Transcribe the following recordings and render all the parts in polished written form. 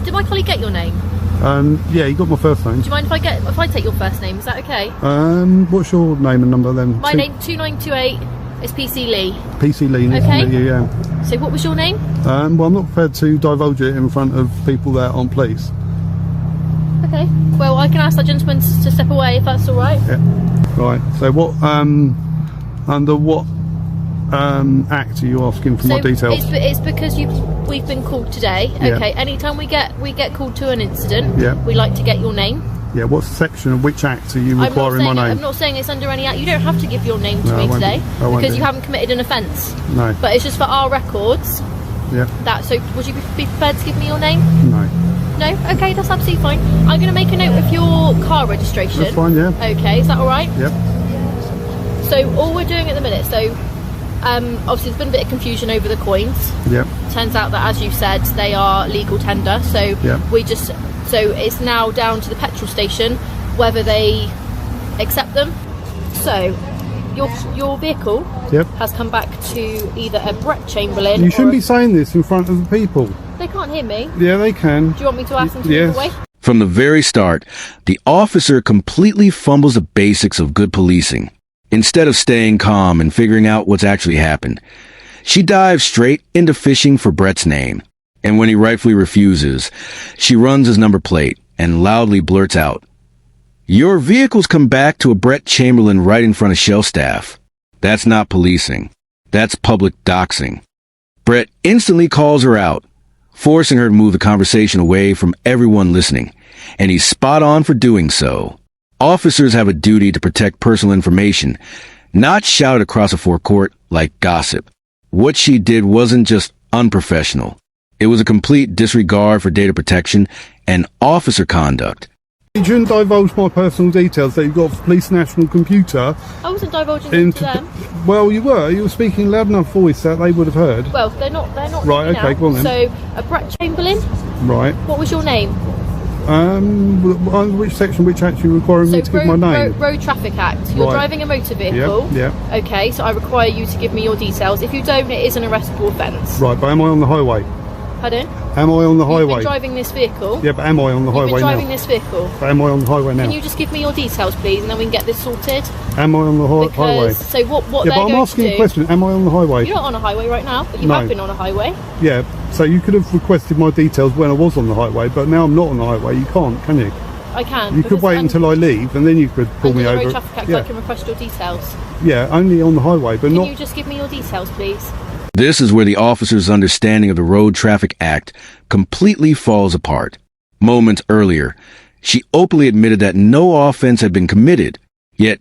Did my colleague get your name? Yeah, you got my first name. Do you mind if I take your first name? Is that okay? What's your name and number then? My name 2928 is PC Lee. PC Lee. Okay. Yeah. So what was your name? Well, I'm not prepared to divulge it in front of people that aren't police. Okay. Well, I can ask that gentleman to step away if that's all right. Yeah. Right. So what? Under what act are you asking for more details? It's because we've been called today. Okay. Yeah. Anytime we get called to an incident, yeah, we like to get your name. Yeah. What section of which act are you requiring my name? I'm not saying it's under any act. You don't have to give your name to me today because you haven't committed an offence. No. But it's just for our records. Yeah. So would you be prepared to give me your name? No. No? Okay, that's absolutely fine. I'm going to make a note of your car registration. That's fine, yeah. Okay, is that alright? Yep. So all we're doing at the minute, obviously there's been a bit of confusion over the coins. Yep. Turns out that, as you said, they are legal tender, so yep, so it's now down to the petrol station whether they accept them. So your vehicle yep, has come back to either a Brett Chamberlain. You shouldn't be saying this in front of the people. They can't hear me. Yeah, they can. Do you want me to ask them to yes, move away? From the very start, the officer completely fumbles the basics of good policing. Instead of staying calm and figuring out what's actually happened, she dives straight into fishing for Brett's name. And when he rightfully refuses, she runs his number plate and loudly blurts out, "Your vehicle's come back to a Brett Chamberlain right in front of Shell staff. That's not policing. That's public doxing." Brett instantly calls her out, forcing her to move the conversation away from everyone listening, and he's spot on for doing so. Officers have a duty to protect personal information, not shout across a forecourt like gossip. What she did wasn't just unprofessional. It was a complete disregard for data protection and officer conduct. You shouldn't divulge my personal details that you've got for Police National Computer. I wasn't divulging them to them. Well, you were. You were speaking loud enough voice that they would have heard. Well, they're not. Right. Okay. Go on then. So, a Brett Chamberlain. Right. What was your name? Which section, which act you requiring me to give my name? Road Traffic Act. You're driving a motor vehicle. Yeah. Okay, so I require you to give me your details. If you don't, it is an arrestable offence. Right, but am I on the highway? Pardon? Am I on the highway? You've been driving this vehicle. Yeah, but am I on the highway now? You've been driving this vehicle. But am I on the highway now? Can you just give me your details, please, and then we can get this sorted? Am I on the highway? So what yeah, but I'm asking a question. Am I on the highway? You're not on a highway right now, but you have been on a highway. Yeah, so you could have requested my details when I was on the highway, but now I'm not on the highway. You can't, can you? I can. You could wait until I leave, and then you could pull me over. Under the Road Traffic Act, I can request your details. Yeah, only on the highway, but not... Can you just give me your details, please? This is where the officer's understanding of the Road Traffic Act completely falls apart. Moments earlier, she openly admitted that no offense had been committed. Yet,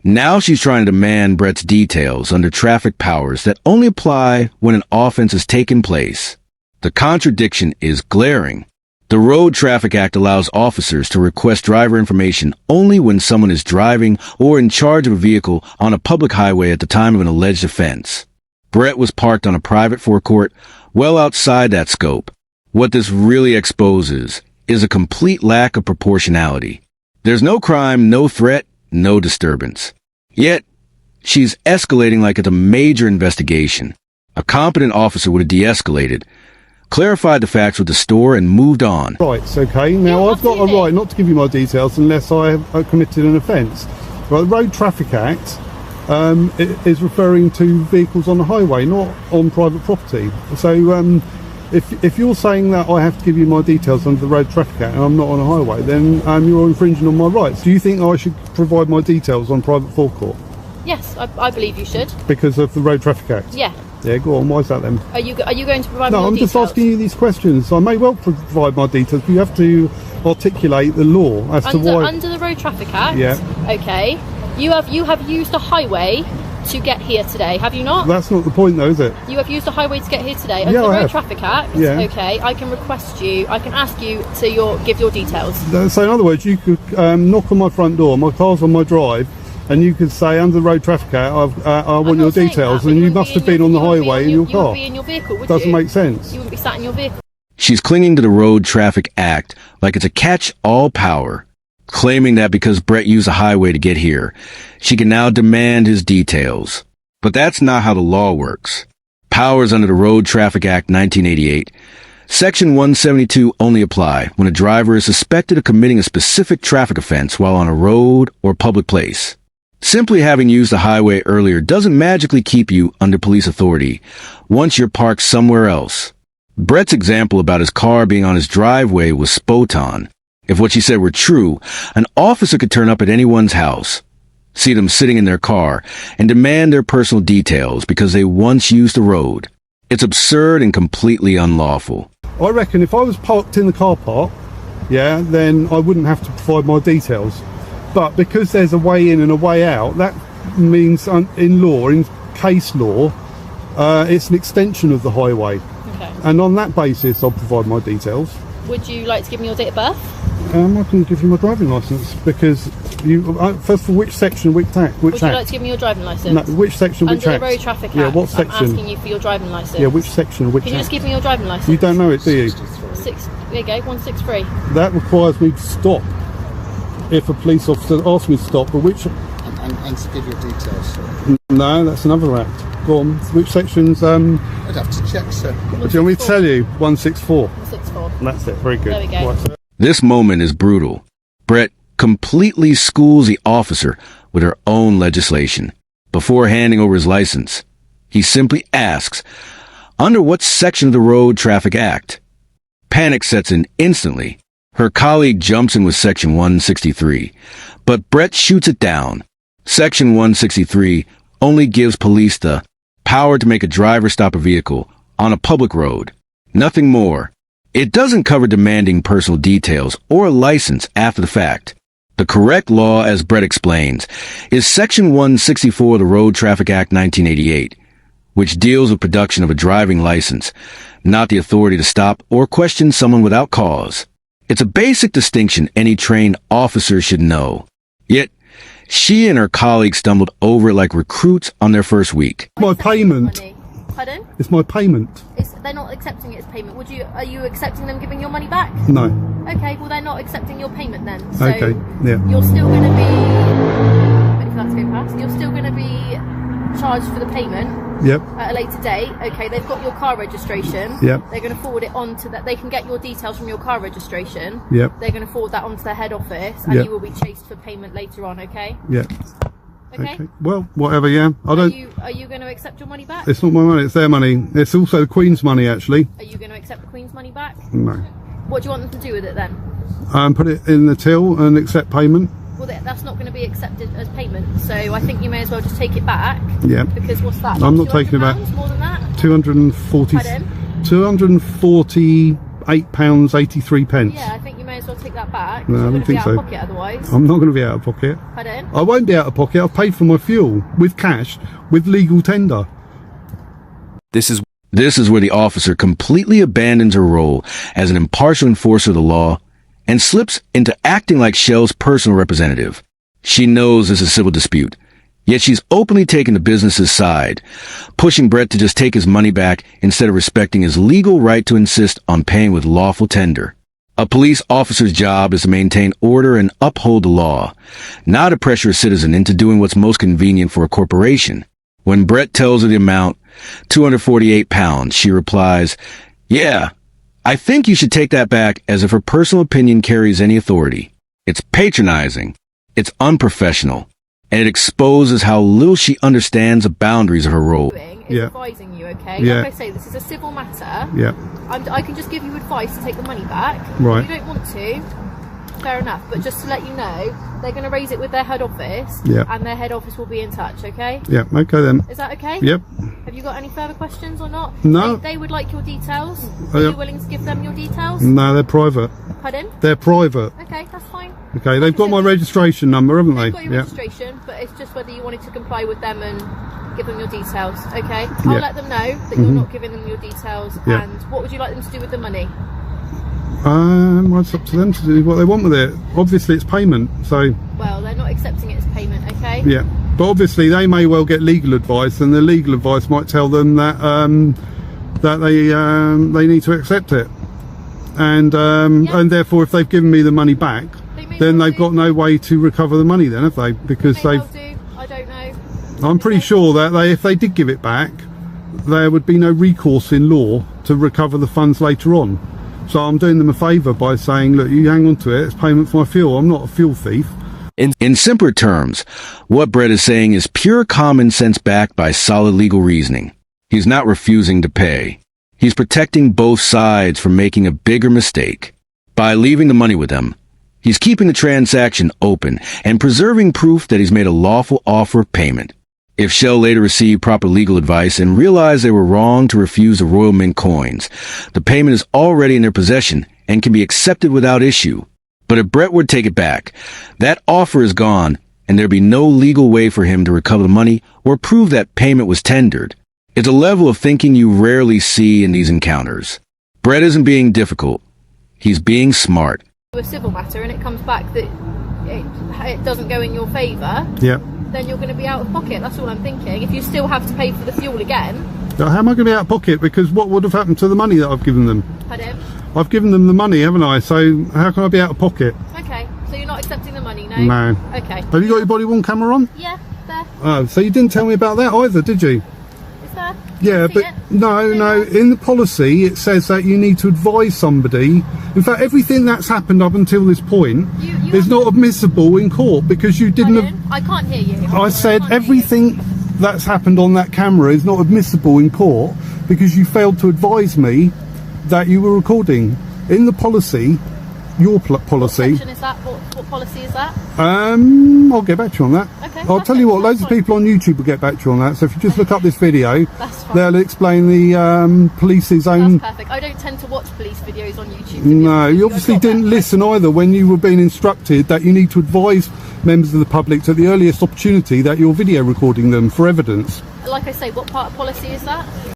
now she's trying to demand Brett's details under traffic powers that only apply when an offense has taken place. The contradiction is glaring. The Road Traffic Act allows officers to request driver information only when someone is driving or in charge of a vehicle on a public highway at the time of an alleged offense. Brett was parked on a private forecourt well outside that scope. What this really exposes is a complete lack of proportionality. There's no crime, no threat, no disturbance. Yet, she's escalating like it's a major investigation. A competent officer would have de-escalated, clarified the facts with the store, and moved on. Right, okay. Now, I've got a right not to give you my details unless I have committed an offence. Right, the Road Traffic Act it is referring to vehicles on the highway, not on private property. So, if you're saying that I have to give you my details under the Road Traffic Act and I'm not on a highway, then you're infringing on my rights. Do you think I should provide my details on private forecourt? Yes, I believe you should. Because of the Road Traffic Act? Yeah. Yeah, go on. Why is that then? Are you going to provide me No, your I'm details? just asking you these questions. I may well provide my details, but you have to articulate the law as to why. Under the Road Traffic Act? Yeah. Okay. You have used a highway to get here today, have you not? That's not the point though, is it? You have used a highway to get here today. Under Yeah, the I Road have. Traffic Act, Yeah. okay, I can ask you to give your details. So in other words, you could knock on my front door, my car's on my drive, and you could say, under the Road Traffic Act, I want your details, and you must have been on the highway in your car. You would be in your vehicle, would you? Doesn't make sense. You wouldn't be sat in your vehicle. She's clinging to the Road Traffic Act like it's a catch-all power, claiming that because Brett used a highway to get here, she can now demand his details. But that's not how the law works. Powers under the Road Traffic Act 1988 Section 172 only apply when a driver is suspected of committing a specific traffic offense while on a road or public place. Simply having used the highway earlier doesn't magically keep you under police authority once you're parked somewhere else. Brett's example about his car being on his driveway was spot on. If what she said were true, an officer could turn up at anyone's house, see them sitting in their car, and demand their personal details because they once used the road. It's absurd and completely unlawful. I reckon if I was parked in the car park, yeah, then I wouldn't have to provide my details. But because there's a way in and a way out, that means in law, in case law, it's an extension of the highway. Okay. And on that basis, I'll provide my details. Would you like to give me your date of birth? I can give you my driving licence because you. First of all, which section, which act? Would you like to give me your driving licence? No, which section, which Under act? the Road Traffic Act. Yeah, what section? I'm asking you for your driving licence. Yeah, which section, which Can you act? just give me your driving licence? You don't know it, do you? There you go, 163. That requires me to stop. If a police officer asks me to stop, but which? And to give your details, sir. No, that's another act. Go on. Which sections? I'd have to check, sir. Do you want me to tell you? 164. 164. That's it. Very good. There we go. Right, so This moment is brutal. Brett completely schools the officer with her own legislation. Before handing over his license, he simply asks, under what section of the Road Traffic Act? Panic sets in instantly. Her colleague jumps in with Section 163, but Brett shoots it down. Section 163 only gives police the power to make a driver stop a vehicle on a public road. Nothing more. It doesn't cover demanding personal details or a license after the fact. The correct law, as Brett explains, is Section 164 of the Road Traffic Act 1988, which deals with production of a driving license, not the authority to stop or question someone without cause. It's a basic distinction any trained officer should know. Yet, she and her colleagues stumbled over it like recruits on their first week. my payment. Money. Pardon? It's my payment. They're not accepting it as payment. Are you accepting them giving your money back? No. Okay, well they're not accepting your payment then. So Okay. Yeah. you're still going to be, waiting for that to go past, you're still going to be charged for the payment Yep. at a later date. Okay, they've got your car registration. Yep. They're going to forward it on to that. They can get your details from your car registration. Yep. They're going to forward that onto their head office, and Yep. you will be chased for payment later on. Okay. Yep. Okay. Well, whatever. Yeah. I don't. Are you going to accept your money back? It's not my money. It's their money. It's also the Queen's money, actually. Are you going to accept the Queen's money back? No. What do you want them to do with it then? Put it in the till and accept payment. Well, that's not going to be accepted as payment, so I think you may as well just take it back. Yeah. Because what's that? I'm not taking it back. £200? More than that? 240. Pardon? £248.83. Yeah, I think you may as well take that back. No, I You're don't gonna be think out so. of pocket otherwise. I'm not going to be out of pocket. Pardon? I won't be out of pocket. I've paid for my fuel with cash, with legal tender. This is where the officer completely abandons her role as an impartial enforcer of the law and slips into acting like Shell's personal representative. She knows this is a civil dispute, yet she's openly taken the business's side, pushing Brett to just take his money back instead of respecting his legal right to insist on paying with lawful tender. A police officer's job is to maintain order and uphold the law, not to pressure a citizen into doing what's most convenient for a corporation. When Brett tells her the amount, £248, she replies, "Yeah, I think you should take that back," as if her personal opinion carries any authority. It's patronizing, it's unprofessional, and it exposes how little she understands the boundaries of her role. Is Yeah. advising you, okay? Yeah. Like I say, this is a civil matter. Yeah. I can just give you advice to take the money back. Right. If you don't want to, fair enough. But just to let you know, they're going to raise it with their head office. Yeah. And their head office will be in touch, okay? Yeah. Okay then. Is that okay? Yep. Have you got any further questions or not? No. They would like your details. Oh, Are yeah. you willing to give them your details? No, they're private. Pardon? They're private. Okay, that's fine. Okay, they've got my registration number, haven't they? They've got your registration, but it's just whether you wanted to comply with them and give them your details, okay? I'll Yeah. let them know that you're not giving them your details, Yeah. and what would you like them to do with the money? Well, it's up to them to do what they want with it. Obviously, it's payment, so Well, they're not accepting it as payment, okay? yeah. But obviously, they may well get legal advice, and the legal advice might tell them that they need to accept it, and therefore, if they've given me the money back, then they've got no way to recover the money, then have they? Because They they've. will do. I don't know. I'm pretty sure that if they did give it back, there would be no recourse in law to recover the funds later on. So I'm doing them a favour by saying, look, you hang on to it, it's payment for my fuel. I'm not a fuel thief. In simpler terms, what Brett is saying is pure common sense backed by solid legal reasoning. He's not refusing to pay. He's protecting both sides from making a bigger mistake. By leaving the money with them, he's keeping the transaction open and preserving proof that he's made a lawful offer of payment. If Shell later received proper legal advice and realized they were wrong to refuse the Royal Mint coins, the payment is already in their possession and can be accepted without issue. But if Brett would take it back, that offer is gone and there'd be no legal way for him to recover the money or prove that payment was tendered. It's a level of thinking you rarely see in these encounters. Brett isn't being difficult. He's being smart. A civil matter and it comes back that it doesn't go in your favour, Yeah. then you're going to be out of pocket. That's all I'm thinking. If you still have to pay for the fuel again. Now, how am I going to be out of pocket? Because what would have happened to the money that I've given them? Pardon? I've given them the money, haven't I? So how can I be out of pocket? Okay, so you're not accepting the money, no? No. Okay. Have you got your body worn camera on? Yeah, there. Oh, so you didn't tell me about that either, did you? Is there? Yeah, See but it? no. In the policy, it says that you need to advise somebody. In fact, everything that's happened up until this point You is not admissible in court because you didn't. Pardon? I can't hear you. I said can't hear you. everything that's happened on that camera is not admissible in court because you failed to advise me that you were recording. In the policy, your policy. What section is that? What policy is that? I'll get back to you on that. Okay, I'll tell you what, that's loads of fine. people on YouTube will get back to you on that. So if you just look up this video, That's fine. they'll explain the police's own. That's perfect. I don't tend to watch police videos on YouTube. No, you I've obviously got didn't that. listen either when you were being instructed that you need to advise members of the public at the earliest opportunity that you're video recording them for evidence. Like I say, what part of policy is that?